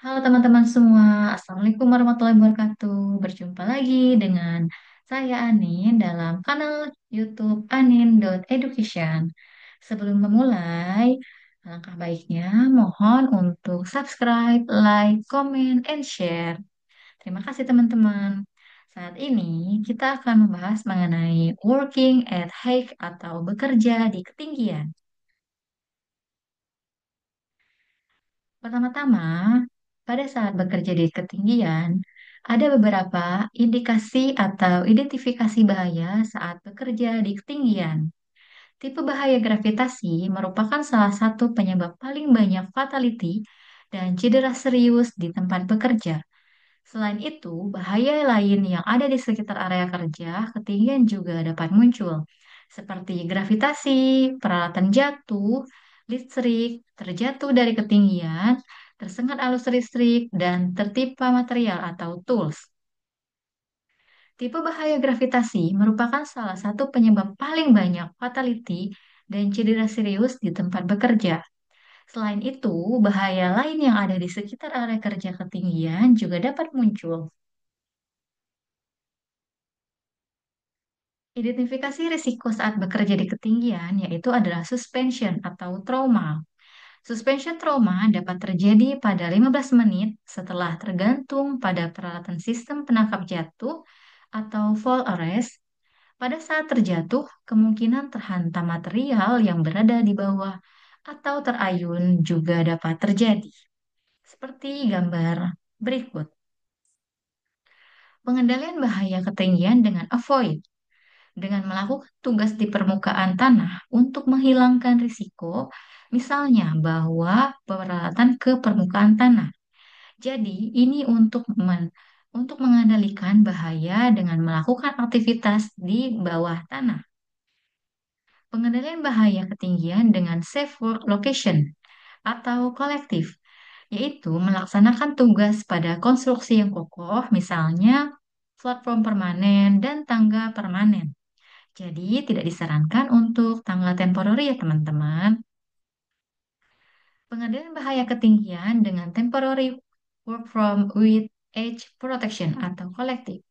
Halo teman-teman semua, Assalamualaikum warahmatullahi wabarakatuh. Berjumpa lagi dengan saya Anin dalam kanal YouTube anin.education. Sebelum memulai, alangkah baiknya mohon untuk subscribe, like, comment, and share. Terima kasih teman-teman. Saat ini kita akan membahas mengenai working at height atau bekerja di ketinggian. Pertama-tama, pada saat bekerja di ketinggian, ada beberapa indikasi atau identifikasi bahaya saat bekerja di ketinggian. Tipe bahaya gravitasi merupakan salah satu penyebab paling banyak fatality dan cedera serius di tempat bekerja. Selain itu, bahaya lain yang ada di sekitar area kerja ketinggian juga dapat muncul, seperti gravitasi, peralatan jatuh, listrik, terjatuh dari ketinggian, tersengat arus listrik, dan tertimpa material atau tools. Tipe bahaya gravitasi merupakan salah satu penyebab paling banyak fatality dan cedera serius di tempat bekerja. Selain itu, bahaya lain yang ada di sekitar area kerja ketinggian juga dapat muncul. Identifikasi risiko saat bekerja di ketinggian yaitu adalah suspension atau trauma. Suspension trauma dapat terjadi pada 15 menit setelah tergantung pada peralatan sistem penangkap jatuh atau fall arrest. Pada saat terjatuh, kemungkinan terhantam material yang berada di bawah atau terayun juga dapat terjadi. Seperti gambar berikut. Pengendalian bahaya ketinggian dengan avoid. Dengan melakukan tugas di permukaan tanah untuk menghilangkan risiko, misalnya bawa peralatan ke permukaan tanah. Jadi, ini untuk mengendalikan bahaya dengan melakukan aktivitas di bawah tanah. Pengendalian bahaya ketinggian dengan safe work location atau kolektif, yaitu melaksanakan tugas pada konstruksi yang kokoh, misalnya platform permanen dan tangga permanen. Jadi, tidak disarankan untuk tanggal temporary ya, teman-teman. Pengendalian bahaya ketinggian dengan temporary work from with edge protection atau kolektif.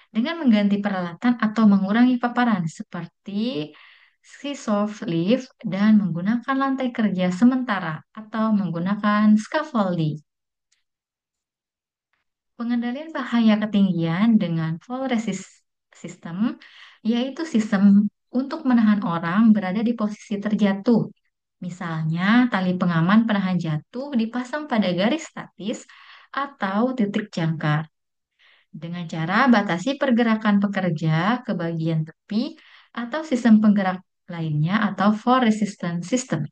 Dengan mengganti peralatan atau mengurangi paparan seperti scissor lift dan menggunakan lantai kerja sementara atau menggunakan scaffolding. Pengendalian bahaya ketinggian dengan fall resist system, yaitu sistem untuk menahan orang berada di posisi terjatuh. Misalnya, tali pengaman penahan jatuh dipasang pada garis statis atau titik jangkar. Dengan cara batasi pergerakan pekerja ke bagian tepi atau sistem penggerak lainnya atau fall resistance system.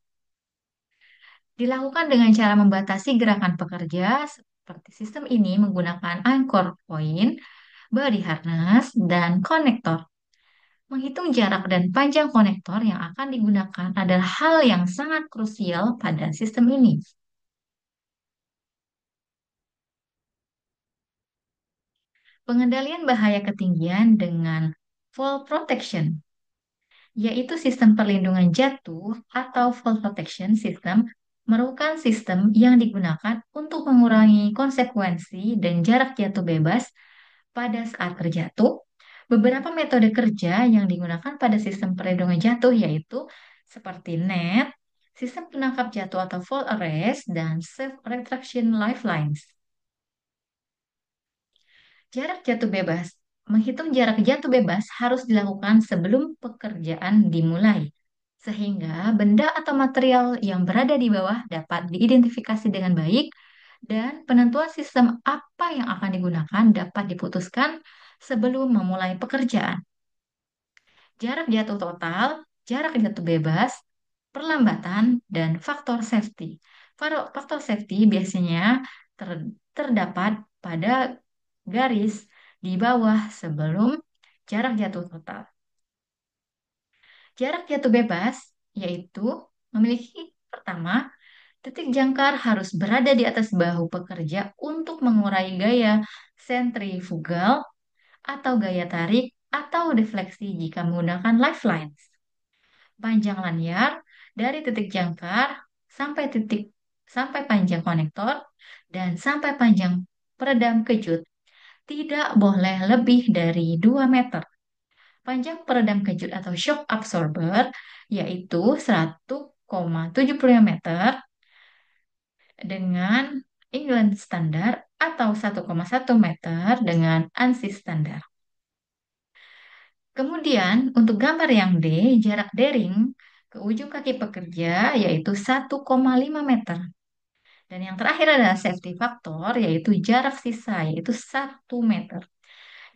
Dilakukan dengan cara membatasi gerakan pekerja seperti sistem ini menggunakan anchor point, body harness, dan konektor. Menghitung jarak dan panjang konektor yang akan digunakan adalah hal yang sangat krusial pada sistem ini. Pengendalian bahaya ketinggian dengan fall protection, yaitu sistem perlindungan jatuh atau fall protection system, merupakan sistem yang digunakan untuk mengurangi konsekuensi dan jarak jatuh bebas pada saat terjatuh. Beberapa metode kerja yang digunakan pada sistem perlindungan jatuh yaitu seperti net, sistem penangkap jatuh atau fall arrest, dan self retraction lifelines. Jarak jatuh bebas. Menghitung jarak jatuh bebas harus dilakukan sebelum pekerjaan dimulai, sehingga benda atau material yang berada di bawah dapat diidentifikasi dengan baik dan penentuan sistem apa yang akan digunakan dapat diputuskan sebelum memulai pekerjaan. Jarak jatuh total, jarak jatuh bebas, perlambatan, dan faktor safety. Faktor safety biasanya terdapat pada garis di bawah sebelum jarak jatuh total. Jarak jatuh bebas yaitu memiliki pertama, titik jangkar harus berada di atas bahu pekerja untuk mengurai gaya sentrifugal atau gaya tarik atau defleksi jika menggunakan lifelines. Panjang lanyar dari titik jangkar sampai titik sampai panjang konektor, dan sampai panjang peredam kejut tidak boleh lebih dari 2 meter. Panjang peredam kejut atau shock absorber yaitu 1,75 meter dengan England standar atau 1,1 meter dengan ANSI standar. Kemudian untuk gambar yang D, jarak daring ke ujung kaki pekerja yaitu 1,5 meter. Dan yang terakhir adalah safety factor yaitu jarak sisa yaitu 1 meter.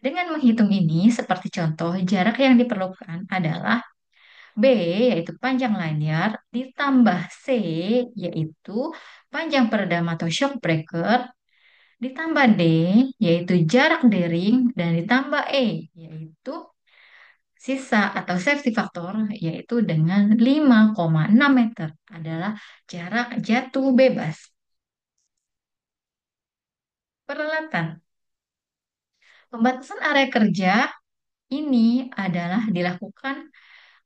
Dengan menghitung ini, seperti contoh, jarak yang diperlukan adalah B, yaitu panjang lanyar, ditambah C, yaitu panjang peredam atau shock breaker, ditambah D, yaitu jarak daring, dan ditambah E, yaitu sisa atau safety factor, yaitu dengan 5,6 meter adalah jarak jatuh bebas. Peralatan. Pembatasan area kerja ini adalah dilakukan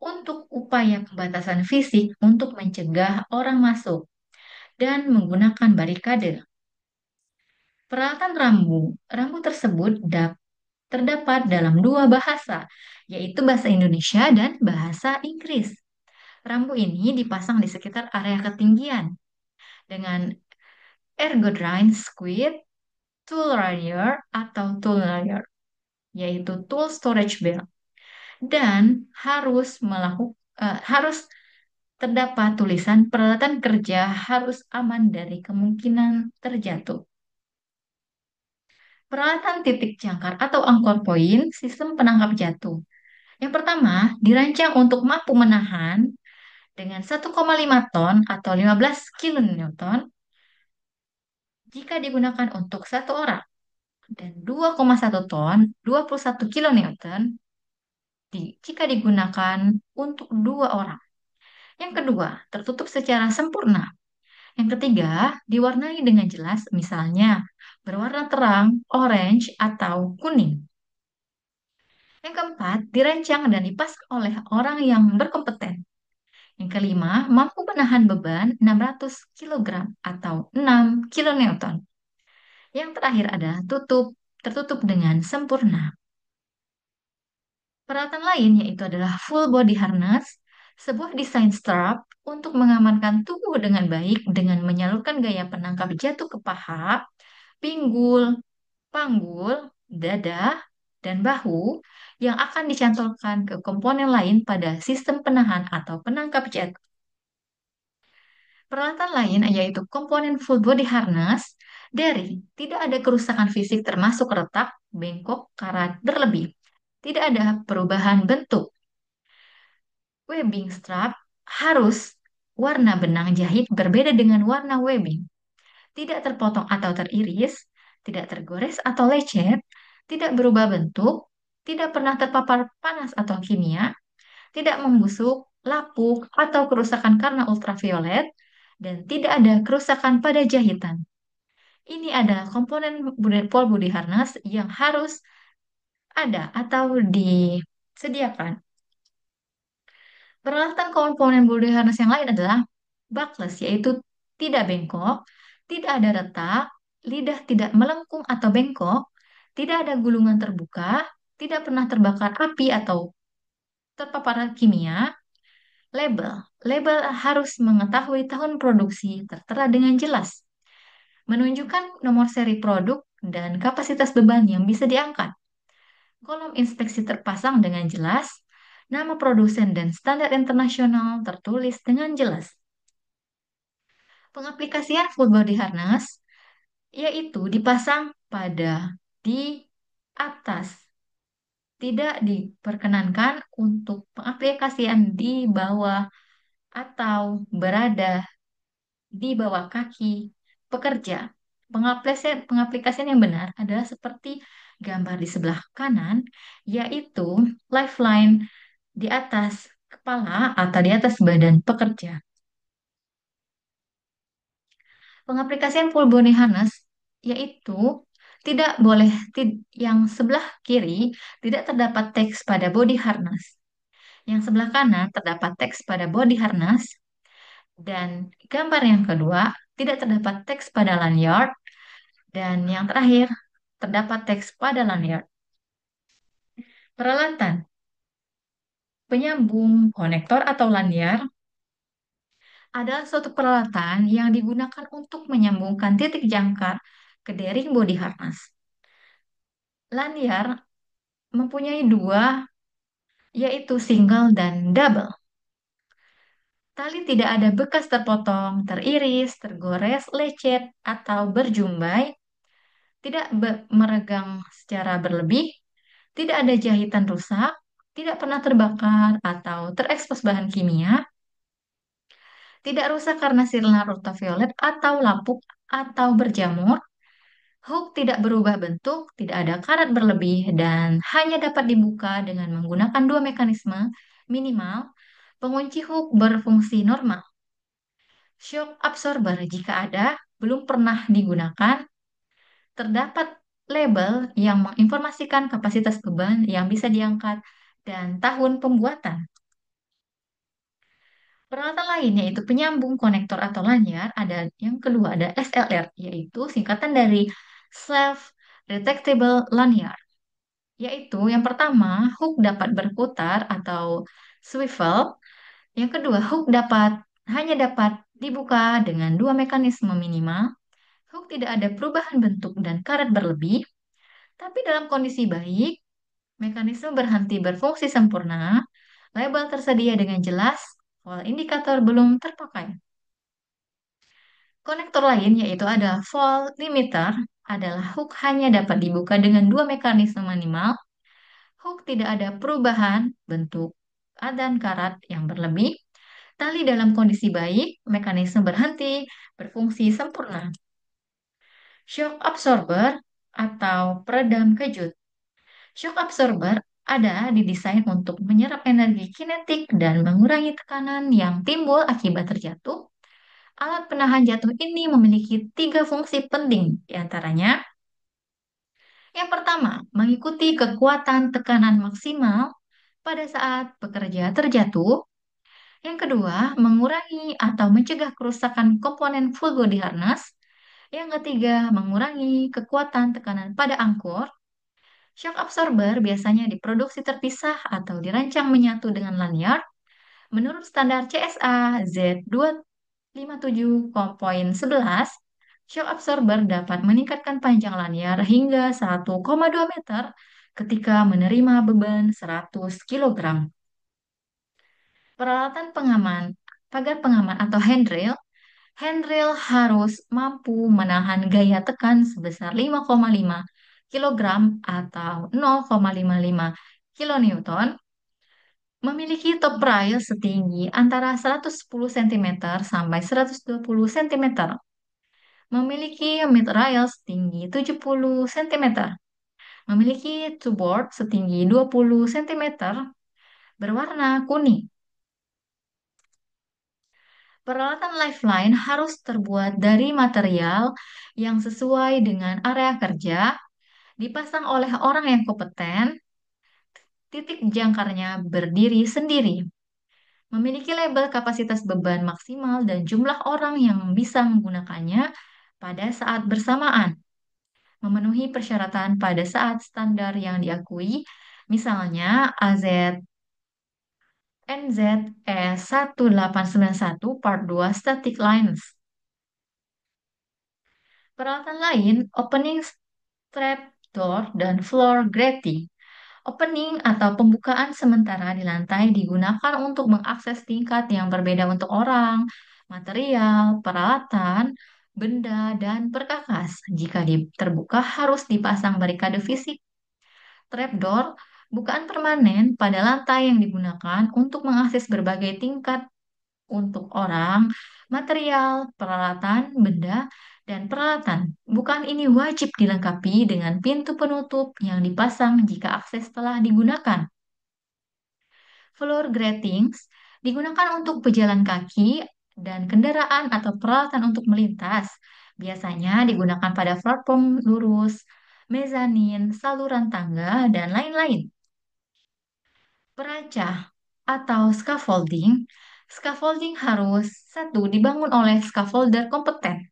untuk upaya pembatasan fisik untuk mencegah orang masuk dan menggunakan barikade. Peralatan rambu. Rambu tersebut terdapat dalam dua bahasa, yaitu bahasa Indonesia dan bahasa Inggris. Rambu ini dipasang di sekitar area ketinggian dengan ergodrain squid, tool rayer atau tool layer, yaitu tool storage belt, dan harus terdapat tulisan peralatan kerja harus aman dari kemungkinan terjatuh. Peralatan titik jangkar atau anchor point sistem penangkap jatuh. Yang pertama, dirancang untuk mampu menahan dengan 1,5 ton atau 15 kilonewton jika digunakan untuk satu orang dan 2,1 ton 21 kilonewton jika digunakan untuk dua orang. Yang kedua, tertutup secara sempurna. Yang ketiga, diwarnai dengan jelas, misalnya berwarna terang, orange, atau kuning. Yang keempat, dirancang dan dipasang oleh orang yang berkompeten. Yang kelima, mampu menahan beban 600 kilogram atau 6 kilonewton. Yang terakhir adalah tertutup dengan sempurna. Peralatan lain yaitu adalah full body harness, sebuah desain strap untuk mengamankan tubuh dengan baik dengan menyalurkan gaya penangkap jatuh ke paha, pinggul, panggul, dada, dan bahu yang akan dicantolkan ke komponen lain pada sistem penahan atau penangkap jatuh. Peralatan lain yaitu komponen full body harness dari tidak ada kerusakan fisik termasuk retak, bengkok, karat berlebih. Tidak ada perubahan bentuk. Webbing strap harus warna benang jahit berbeda dengan warna webbing. Tidak terpotong atau teriris, tidak tergores atau lecet, tidak berubah bentuk, tidak pernah terpapar panas atau kimia, tidak membusuk, lapuk, atau kerusakan karena ultraviolet, dan tidak ada kerusakan pada jahitan. Ini adalah komponen pole body harness yang harus ada atau disediakan. Peralatan komponen body harness yang lain adalah backless, yaitu tidak bengkok, tidak ada retak, lidah tidak melengkung atau bengkok, tidak ada gulungan terbuka, tidak pernah terbakar api atau terpapar kimia. Label. Label harus mengetahui tahun produksi tertera dengan jelas, menunjukkan nomor seri produk dan kapasitas beban yang bisa diangkat. Kolom inspeksi terpasang dengan jelas, nama produsen dan standar internasional tertulis dengan jelas. Pengaplikasian full body harness yaitu dipasang di atas. Tidak diperkenankan untuk pengaplikasian di bawah atau berada di bawah kaki pekerja. Pengaplikasian yang benar adalah seperti gambar di sebelah kanan, yaitu lifeline di atas kepala atau di atas badan pekerja. Pengaplikasian full body harness yaitu tidak boleh yang sebelah kiri tidak terdapat teks pada body harness. Yang sebelah kanan terdapat teks pada body harness dan gambar yang kedua tidak terdapat teks pada lanyard. Dan yang terakhir, terdapat teks pada lanyard. Peralatan penyambung konektor atau lanyard adalah suatu peralatan yang digunakan untuk menyambungkan titik jangkar ke daring bodi harness. Lanyard mempunyai dua, yaitu single dan double. Tali tidak ada bekas terpotong, teriris, tergores, lecet, atau berjumbai, tidak meregang secara berlebih, tidak ada jahitan rusak, tidak pernah terbakar atau terekspos bahan kimia, tidak rusak karena sinar ultraviolet atau lapuk atau berjamur, hook tidak berubah bentuk, tidak ada karat berlebih, dan hanya dapat dibuka dengan menggunakan dua mekanisme minimal. Pengunci hook berfungsi normal. Shock absorber jika ada, belum pernah digunakan. Terdapat label yang menginformasikan kapasitas beban yang bisa diangkat dan tahun pembuatan. Peralatan lain yaitu penyambung konektor atau lanyar, ada yang kedua ada SLR, yaitu singkatan dari Self Retractable Lanyard, yaitu yang pertama hook dapat berputar atau swivel, yang kedua hook hanya dapat dibuka dengan dua mekanisme minimal, hook tidak ada perubahan bentuk dan karat berlebih, tapi dalam kondisi baik, mekanisme berhenti berfungsi sempurna, label tersedia dengan jelas, while indikator belum terpakai. Konektor lain yaitu ada volt limiter, adalah hook hanya dapat dibuka dengan dua mekanisme minimal. Hook tidak ada perubahan bentuk dan karat yang berlebih. Tali dalam kondisi baik, mekanisme berhenti berfungsi sempurna. Shock absorber atau peredam kejut. Shock absorber ada didesain untuk menyerap energi kinetik dan mengurangi tekanan yang timbul akibat terjatuh. Alat penahan jatuh ini memiliki tiga fungsi penting, diantaranya yang pertama, mengikuti kekuatan tekanan maksimal pada saat pekerja terjatuh. Yang kedua, mengurangi atau mencegah kerusakan komponen full body harness. Yang ketiga, mengurangi kekuatan tekanan pada angkor. Shock absorber biasanya diproduksi terpisah atau dirancang menyatu dengan lanyard. Menurut standar CSA Z257.11, shock absorber dapat meningkatkan panjang lanyar hingga 1,2 meter ketika menerima beban 100 kilogram. Peralatan pengaman, pagar pengaman atau handrail, handrail harus mampu menahan gaya tekan sebesar 5,5 kilogram atau 0,55 kilonewton, memiliki top rail setinggi antara 110 cm sampai 120 cm, memiliki mid rail setinggi 70 cm, memiliki two board setinggi 20 cm, berwarna kuning. Peralatan lifeline harus terbuat dari material yang sesuai dengan area kerja, dipasang oleh orang yang kompeten, titik jangkarnya berdiri sendiri, memiliki label kapasitas beban maksimal dan jumlah orang yang bisa menggunakannya pada saat bersamaan, memenuhi persyaratan pada saat standar yang diakui, misalnya AZ NZE 1891 Part 2 Static Lines. Peralatan lain, opening strap door dan floor grating. Opening atau pembukaan sementara di lantai digunakan untuk mengakses tingkat yang berbeda untuk orang, material, peralatan, benda, dan perkakas. Jika terbuka harus dipasang barikade fisik. Trapdoor, bukaan permanen pada lantai yang digunakan untuk mengakses berbagai tingkat untuk orang, material, peralatan, benda, dan peralatan. Bukaan ini wajib dilengkapi dengan pintu penutup yang dipasang jika akses telah digunakan. Floor gratings digunakan untuk pejalan kaki dan kendaraan atau peralatan untuk melintas. Biasanya digunakan pada platform lurus, mezanin, saluran tangga, dan lain-lain. Perancah atau scaffolding Scaffolding harus satu dibangun oleh scaffolder kompeten.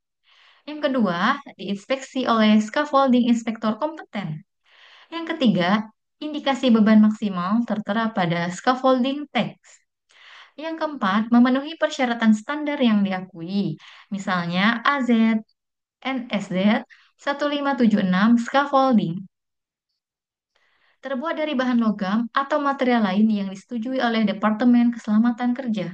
Yang kedua, diinspeksi oleh scaffolding inspektor kompeten. Yang ketiga, indikasi beban maksimal tertera pada scaffolding text. Yang keempat, memenuhi persyaratan standar yang diakui, misalnya AZ, NSZ 1576 scaffolding. Terbuat dari bahan logam atau material lain yang disetujui oleh Departemen Keselamatan Kerja.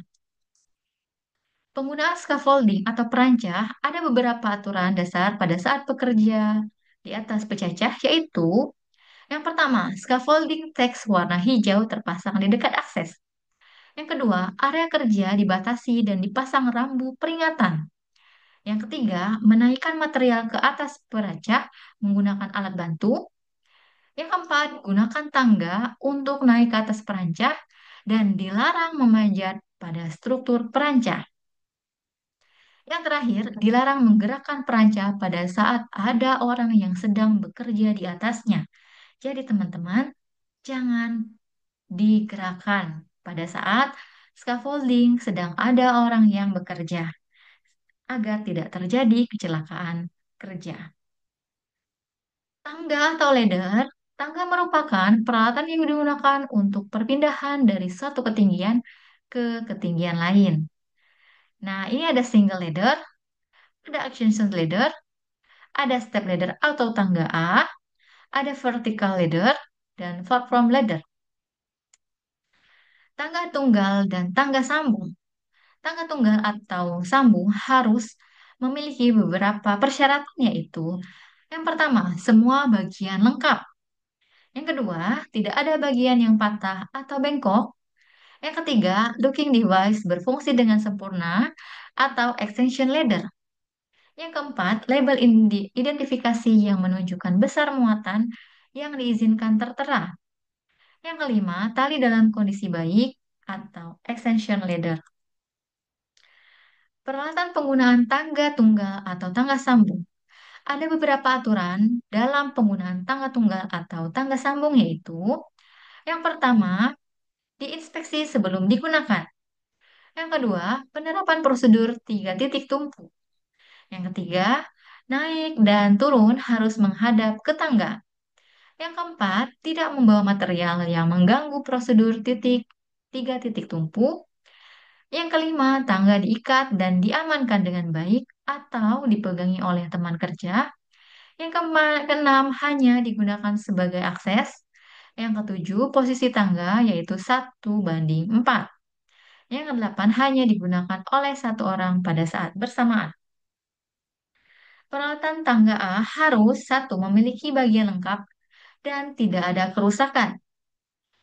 Penggunaan scaffolding atau perancah ada beberapa aturan dasar pada saat bekerja di atas pecacah, yaitu yang pertama, scaffolding teks warna hijau terpasang di dekat akses. Yang kedua, area kerja dibatasi dan dipasang rambu peringatan. Yang ketiga, menaikkan material ke atas perancah menggunakan alat bantu. Yang keempat, gunakan tangga untuk naik ke atas perancah dan dilarang memanjat pada struktur perancah. Yang terakhir, dilarang menggerakkan perancah pada saat ada orang yang sedang bekerja di atasnya. Jadi teman-teman, jangan digerakkan pada saat scaffolding sedang ada orang yang bekerja agar tidak terjadi kecelakaan kerja. Tangga atau ladder, tangga merupakan peralatan yang digunakan untuk perpindahan dari suatu ketinggian ke ketinggian lain. Nah, ini ada single ladder, ada extension ladder, ada step ladder atau tangga A, ada vertical ladder, dan platform ladder. Tangga tunggal dan tangga sambung. Tangga tunggal atau sambung harus memiliki beberapa persyaratan, yaitu yang pertama, semua bagian lengkap. Yang kedua, tidak ada bagian yang patah atau bengkok. Yang ketiga, looking device berfungsi dengan sempurna atau extension ladder. Yang keempat, label identifikasi yang menunjukkan besar muatan yang diizinkan tertera. Yang kelima, tali dalam kondisi baik atau extension ladder. Peralatan penggunaan tangga tunggal atau tangga sambung. Ada beberapa aturan dalam penggunaan tangga tunggal atau tangga sambung, yaitu yang pertama, diinspeksi sebelum digunakan. Yang kedua, penerapan prosedur 3 titik tumpu. Yang ketiga, naik dan turun harus menghadap ke tangga. Yang keempat, tidak membawa material yang mengganggu prosedur 3 titik tumpu. Yang kelima, tangga diikat dan diamankan dengan baik atau dipegangi oleh teman kerja. Yang keenam, hanya digunakan sebagai akses. Yang ketujuh, posisi tangga yaitu 1:4. Yang kedelapan, hanya digunakan oleh satu orang pada saat bersamaan. Peralatan tangga A harus satu memiliki bagian lengkap dan tidak ada kerusakan.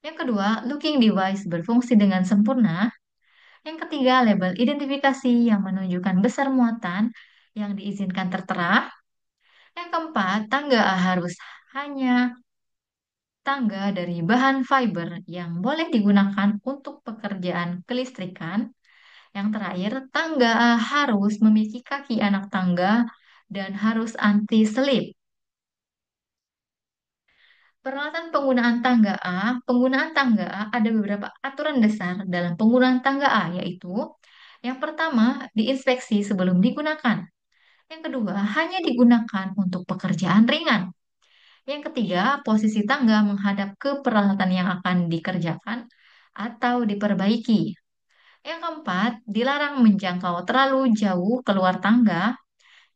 Yang kedua, looking device berfungsi dengan sempurna. Yang ketiga, label identifikasi yang menunjukkan besar muatan yang diizinkan tertera. Yang keempat, tangga A harus hanya tangga dari bahan fiber yang boleh digunakan untuk pekerjaan kelistrikan. Yang terakhir, tangga A harus memiliki kaki anak tangga dan harus anti-slip. Peralatan penggunaan tangga A ada beberapa aturan dasar dalam penggunaan tangga A, yaitu yang pertama, diinspeksi sebelum digunakan. Yang kedua, hanya digunakan untuk pekerjaan ringan. Yang ketiga, posisi tangga menghadap ke peralatan yang akan dikerjakan atau diperbaiki. Yang keempat, dilarang menjangkau terlalu jauh keluar tangga.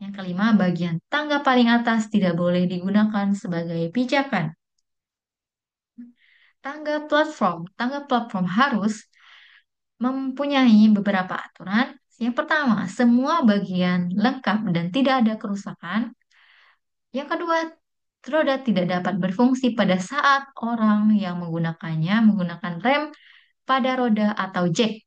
Yang kelima, bagian tangga paling atas tidak boleh digunakan sebagai pijakan. Tangga platform harus mempunyai beberapa aturan. Yang pertama, semua bagian lengkap dan tidak ada kerusakan. Yang kedua, roda tidak dapat berfungsi pada saat orang yang menggunakannya menggunakan rem pada roda atau jack.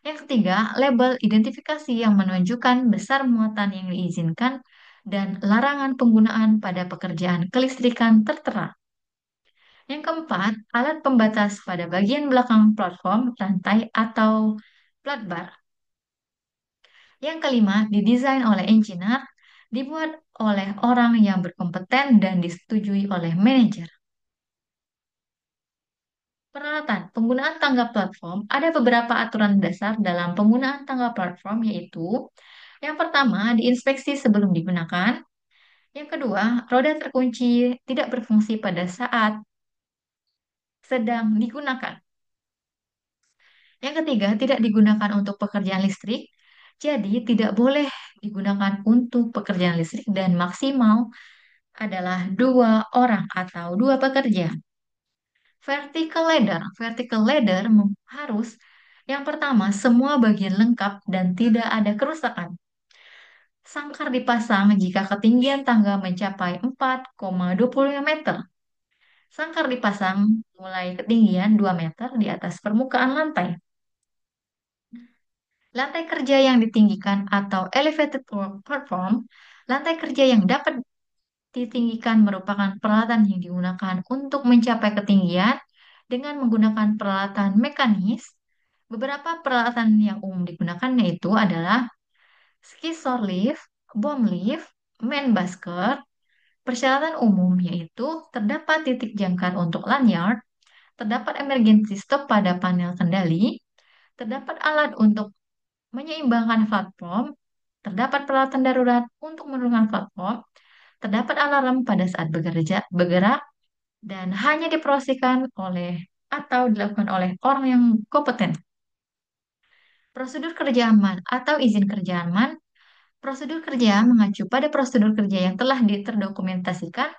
Yang ketiga, label identifikasi yang menunjukkan besar muatan yang diizinkan dan larangan penggunaan pada pekerjaan kelistrikan tertera. Yang keempat, alat pembatas pada bagian belakang platform, rantai, atau flat bar. Yang kelima, didesain oleh engineer, dibuat oleh orang yang berkompeten dan disetujui oleh manajer. Peralatan penggunaan tangga platform, ada beberapa aturan dasar dalam penggunaan tangga platform, yaitu yang pertama, diinspeksi sebelum digunakan. Yang kedua, roda terkunci tidak berfungsi pada saat sedang digunakan. Yang ketiga, tidak digunakan untuk pekerjaan listrik. Jadi, tidak boleh digunakan untuk pekerjaan listrik dan maksimal adalah dua orang atau dua pekerja. Vertical ladder. Vertical ladder harus yang pertama semua bagian lengkap dan tidak ada kerusakan. Sangkar dipasang jika ketinggian tangga mencapai 4,25 meter. Sangkar dipasang mulai ketinggian 2 meter di atas permukaan lantai. Lantai kerja yang ditinggikan atau elevated work platform, lantai kerja yang dapat ditinggikan merupakan peralatan yang digunakan untuk mencapai ketinggian dengan menggunakan peralatan mekanis. Beberapa peralatan yang umum digunakan yaitu adalah skisor lift, bomb lift, main basket. Persyaratan umum yaitu terdapat titik jangkar untuk lanyard, terdapat emergency stop pada panel kendali, terdapat alat untuk menyeimbangkan platform, terdapat peralatan darurat untuk menurunkan platform, terdapat alarm pada saat bergerak, dan hanya diproses oleh atau dilakukan oleh orang yang kompeten. Prosedur kerja aman atau izin kerja aman. Prosedur kerja mengacu pada prosedur kerja yang telah terdokumentasikan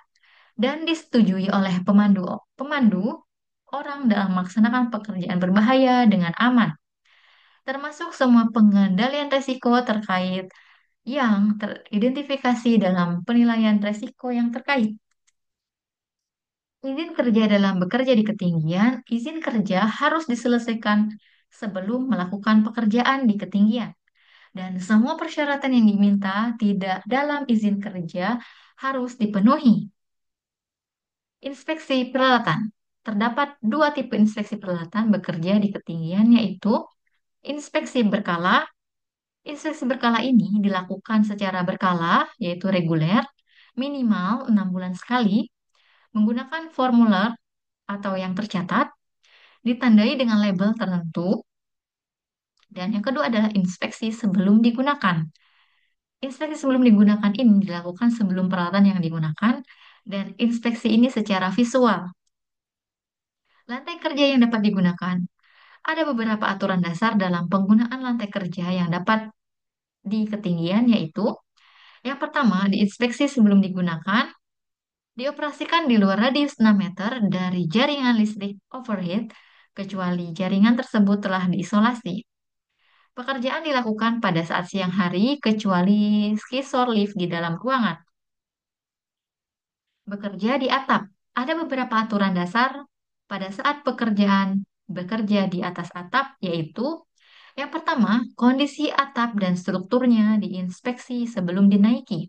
dan disetujui oleh pemandu pemandu orang dalam melaksanakan pekerjaan berbahaya dengan aman, termasuk semua pengendalian risiko terkait yang teridentifikasi dalam penilaian risiko yang terkait. Izin kerja dalam bekerja di ketinggian, izin kerja harus diselesaikan sebelum melakukan pekerjaan di ketinggian. Dan semua persyaratan yang diminta tidak dalam izin kerja harus dipenuhi. Inspeksi peralatan. Terdapat dua tipe inspeksi peralatan bekerja di ketinggian, yaitu inspeksi berkala. Inspeksi berkala ini dilakukan secara berkala, yaitu reguler, minimal 6 bulan sekali, menggunakan formulir atau yang tercatat, ditandai dengan label tertentu, dan yang kedua adalah inspeksi sebelum digunakan. Inspeksi sebelum digunakan ini dilakukan sebelum peralatan yang digunakan, dan inspeksi ini secara visual. Lantai kerja yang dapat digunakan. Ada beberapa aturan dasar dalam penggunaan lantai kerja yang dapat di ketinggian, yaitu yang pertama, diinspeksi sebelum digunakan, dioperasikan di luar radius 6 meter dari jaringan listrik overhead, kecuali jaringan tersebut telah diisolasi. Pekerjaan dilakukan pada saat siang hari, kecuali skisor lift di dalam ruangan. Bekerja di atap. Ada beberapa aturan dasar pada saat pekerjaan bekerja di atas atap, yaitu yang pertama, kondisi atap dan strukturnya diinspeksi sebelum dinaiki.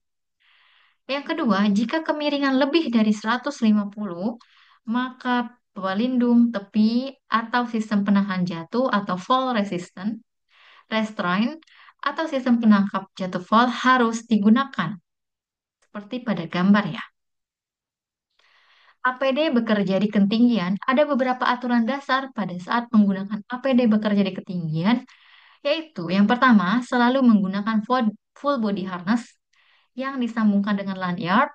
Yang kedua, jika kemiringan lebih dari 150, maka pelindung tepi atau sistem penahan jatuh atau fall resistant, restraint, atau sistem penangkap jatuh fall harus digunakan. Seperti pada gambar ya. APD bekerja di ketinggian, ada beberapa aturan dasar pada saat menggunakan APD bekerja di ketinggian, yaitu yang pertama, selalu menggunakan full body harness yang disambungkan dengan lanyard.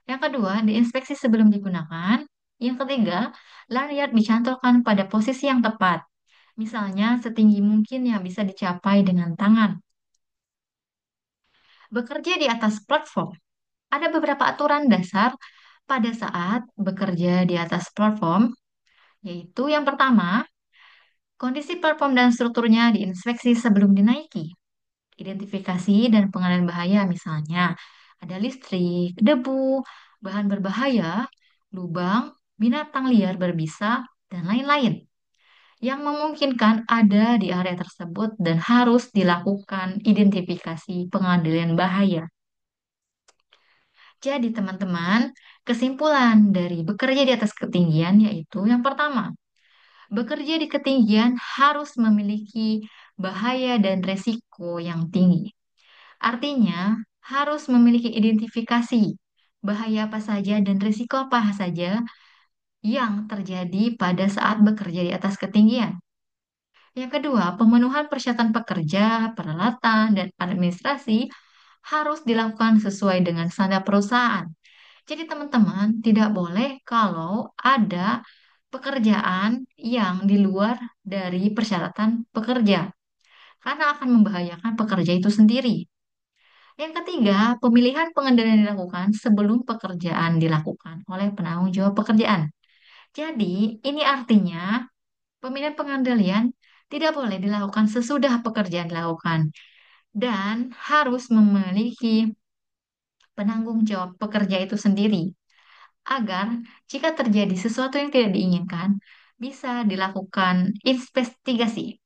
Yang kedua, diinspeksi sebelum digunakan. Yang ketiga, lanyard dicantolkan pada posisi yang tepat. Misalnya, setinggi mungkin yang bisa dicapai dengan tangan. Bekerja di atas platform. Ada beberapa aturan dasar pada saat bekerja di atas platform, yaitu yang pertama, kondisi platform dan strukturnya diinspeksi sebelum dinaiki. Identifikasi dan pengenalan bahaya misalnya ada listrik, debu, bahan berbahaya, lubang, binatang liar berbisa, dan lain-lain yang memungkinkan ada di area tersebut dan harus dilakukan identifikasi pengendalian bahaya. Jadi teman-teman, kesimpulan dari bekerja di atas ketinggian yaitu yang pertama, bekerja di ketinggian harus memiliki bahaya dan resiko yang tinggi. Artinya, harus memiliki identifikasi bahaya apa saja dan risiko apa saja yang terjadi pada saat bekerja di atas ketinggian. Yang kedua, pemenuhan persyaratan pekerja, peralatan, dan administrasi harus dilakukan sesuai dengan standar perusahaan. Jadi teman-teman tidak boleh kalau ada pekerjaan yang di luar dari persyaratan pekerja, karena akan membahayakan pekerja itu sendiri. Yang ketiga, pemilihan pengendalian dilakukan sebelum pekerjaan dilakukan oleh penanggung jawab pekerjaan. Jadi, ini artinya pemilihan pengendalian tidak boleh dilakukan sesudah pekerjaan dilakukan dan harus memiliki penanggung jawab pekerja itu sendiri agar jika terjadi sesuatu yang tidak diinginkan bisa dilakukan investigasi.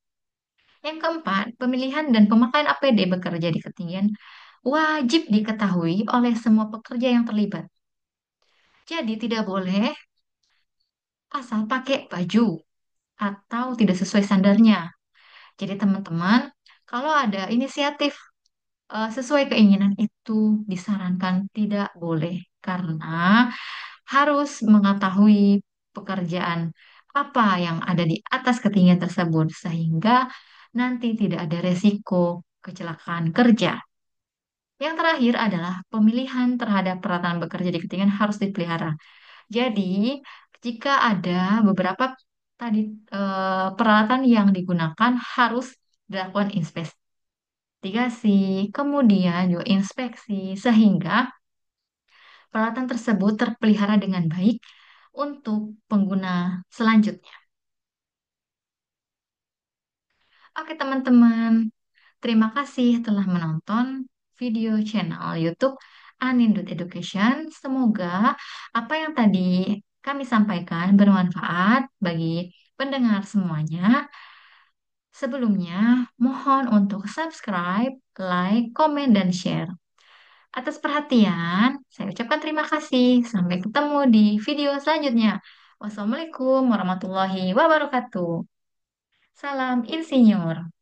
Yang keempat, pemilihan dan pemakaian APD bekerja di ketinggian wajib diketahui oleh semua pekerja yang terlibat. Jadi tidak boleh asal pakai baju atau tidak sesuai standarnya. Jadi teman-teman, kalau ada inisiatif sesuai keinginan itu disarankan tidak boleh karena harus mengetahui pekerjaan apa yang ada di atas ketinggian tersebut sehingga nanti tidak ada resiko kecelakaan kerja. Yang terakhir adalah pemilihan terhadap peralatan bekerja di ketinggian harus dipelihara. Jadi, jika ada beberapa tadi peralatan yang digunakan harus dilakukan investigasi, kemudian juga inspeksi sehingga peralatan tersebut terpelihara dengan baik untuk pengguna selanjutnya. Oke, teman-teman, terima kasih telah menonton video channel YouTube Anindut Education. Semoga apa yang tadi kami sampaikan bermanfaat bagi pendengar semuanya. Sebelumnya, mohon untuk subscribe, like, komen, dan share. Atas perhatian, saya ucapkan terima kasih. Sampai ketemu di video selanjutnya. Wassalamualaikum warahmatullahi wabarakatuh. Salam insinyur.